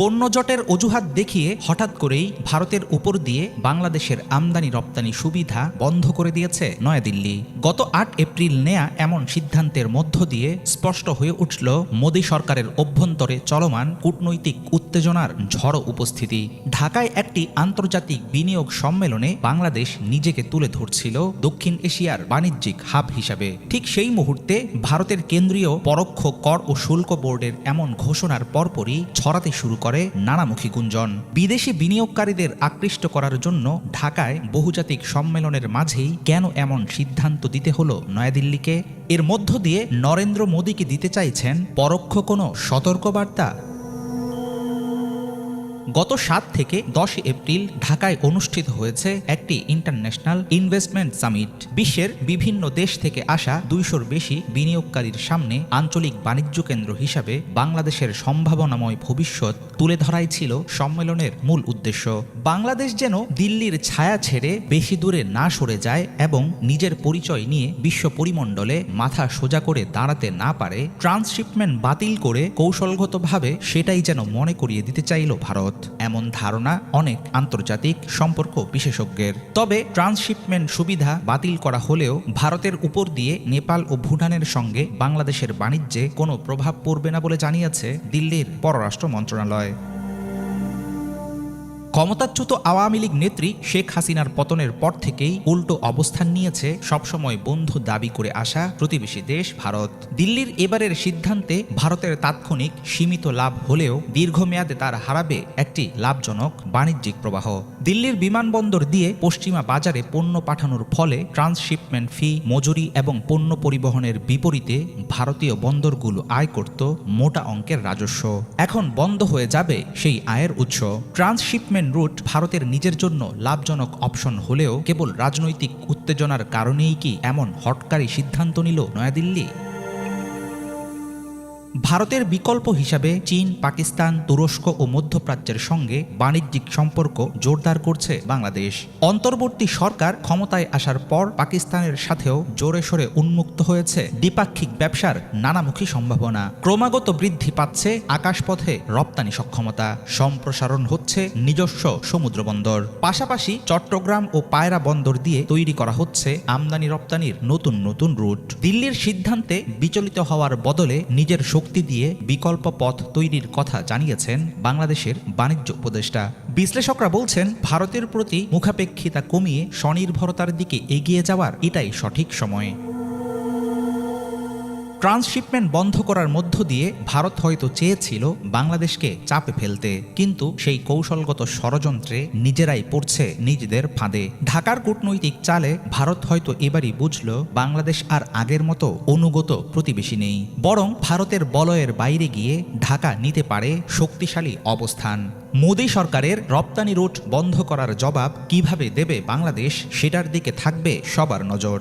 পণ্য জটের অজুহাত দেখিয়ে হঠাৎ করেই ভারতের উপর দিয়ে বাংলাদেশের আমদানি রপ্তানি সুবিধা বন্ধ করে দিয়েছে নয়াদিল্লি। গত ৮ এপ্রিল নেয়া এমন সিদ্ধান্তের মধ্য দিয়ে স্পষ্ট হয়ে উঠল মোদী সরকারের অভ্যন্তরে চলমান কূটনৈতিক উত্তেজনার ঝড় উপস্থিতি। ঢাকায় একটি আন্তর্জাতিক বিনিয়োগ সম্মেলনে বাংলাদেশ নিজেকে তুলে ধরছিল দক্ষিণ এশিয়ার বাণিজ্যিক হাব হিসাবে। ঠিক সেই মুহূর্তে ভারতের কেন্দ্রীয় পরোক্ষ কর ও শুল্ক বোর্ডের এমন ঘোষণার পরপরই ছড়াতে শুরু করে নানামুখী গুঞ্জন। বিদেশি বিনিয়োগকারীদের আকৃষ্ট করার জন্য ঢাকায় বহুজাতিক সম্মেলনের মাঝেই কেন এমন সিদ্ধান্ত দিতে হলো নয়াদিল্লিকে? এর মধ্য দিয়ে নরেন্দ্র মোদীকে দিতে চাইছেন পরোক্ষ কোনো সতর্কবার্তা? গত ৭ থেকে ১০ এপ্রিল ঢাকায় অনুষ্ঠিত হয়েছে একটি ইন্টারন্যাশনাল ইনভেস্টমেন্ট সামিট। বিশ্বের বিভিন্ন দেশ থেকে আসা ২০০-র বেশি বিনিয়োগকারীর সামনে আঞ্চলিক বাণিজ্য কেন্দ্র হিসাবে বাংলাদেশের সম্ভাবনাময় ভবিষ্যৎ তুলে ধরাই ছিল সম্মেলনের মূল উদ্দেশ্য। বাংলাদেশ যেন দিল্লির ছায়া ছেড়ে বেশি দূরে না সরে যায় এবং নিজের পরিচয় নিয়ে বিশ্ব পরিমণ্ডলে মাথা সোজা করে দাঁড়াতে না পারে, ট্রান্সশিপমেন্ট বাতিল করে কৌশলগতভাবে সেটাই যেন মনে করিয়ে দিতে চাইল ভারত। এমন ধারণা অনেক আন্তর্জাতিক সম্পর্ক বিশেষজ্ঞের। তবে ট্রান্সশিপমেন্ট সুবিধা বাতিল করা হলেও ভারতের উপর দিয়ে নেপাল ও ভুটানের সঙ্গে বাংলাদেশের বাণিজ্যে কোনো প্রভাব পড়বে না বলে জানিয়েছে দিল্লির পররাষ্ট্র মন্ত্রণালয়। ক্ষমতাচ্যুত আওয়ামী লীগ নেত্রী শেখ হাসিনার পতনের পর থেকেই উল্টো অবস্থান নিয়েছে সবসময় বন্ধু দাবি করে আসা প্রতিবেশী দেশ ভারত। দিল্লির এবারের সিদ্ধান্তে ভারতের তাৎক্ষণিক সীমিত লাভ হলেও দীর্ঘমেয়াদে তার হারাবে একটি লাভজনক বাণিজ্যিক প্রবাহ। দিল্লির বিমানবন্দর দিয়ে পশ্চিমা বাজারে পণ্য পাঠানোর ফলে ট্রান্সশিপমেন্ট ফি, মজুরি এবং পণ্য পরিবহনের বিপরীতে ভারতীয় বন্দরগুলো আয় করত মোটা অঙ্কের রাজস্ব। এখন বন্ধ হয়ে যাবে সেই আয়ের উৎস। ট্রান্সশিপমেন্ট রুট ভারতের নিজের জন্য লাভজনক অপশন হলেও কেবল রাজনৈতিক উত্তেজনার কারণেই কি এমন হঠকারী সিদ্ধান্ত নিল নয়াদিল্লি? ভারতের বিকল্প হিসাবে চীন, পাকিস্তান, তুরস্ক ও মধ্যপ্রাচ্যের সঙ্গে বাণিজ্যিক সম্পর্ক জোরদার করছে বাংলাদেশ। অন্তর্বর্তী সরকার ক্ষমতায় আসার পর পাকিস্তানের সাথেও জোরে সোরে উন্মুক্ত হয়েছে দ্বিপাক্ষিক ব্যবসার নানামুখী সম্ভাবনা। ক্রমাগত বৃদ্ধি পাচ্ছে আকাশপথে রপ্তানি সক্ষমতা, সম্প্রসারণ হচ্ছে নিজস্ব সমুদ্র বন্দর। পাশাপাশি চট্টগ্রাম ও পায়রা বন্দর দিয়ে তৈরি করা হচ্ছে আমদানি রপ্তানির নতুন নতুন রুট। দিল্লির সিদ্ধান্তে বিচলিত হওয়ার বদলে নিজের শক্তি দিয়ে বিকল্প পথ তৈরির কথা জানিয়েছেন বাংলাদেশের বাণিজ্য উপদেষ্টা। বিশ্লেষকরা বলছেন, ভারতের প্রতি মুখাপেক্ষিতা কমিয়ে স্বনির্ভরতার দিকে এগিয়ে যাওয়ার এটাই সঠিক সময়। ট্রান্সশিপমেন্ট বন্ধ করার মধ্য দিয়ে ভারত হয়তো চেয়েছিল বাংলাদেশকে চাপে ফেলতে, কিন্তু সেই কৌশলগত ষড়যন্ত্রে নিজেরাই পড়ছে নিজেদের ফাঁদে। ঢাকার কূটনৈতিক চালে ভারত হয়তো এবারই বুঝল বাংলাদেশ আর আগের মতো অনুগত প্রতিবেশী নেই, বরং ভারতের বলয়ের বাইরে গিয়ে ঢাকা নিতে পারে শক্তিশালী অবস্থান। মোদী সরকারের রপ্তানি রুট বন্ধ করার জবাব কিভাবে দেবে বাংলাদেশ, সেটার দিকে থাকবে সবার নজর।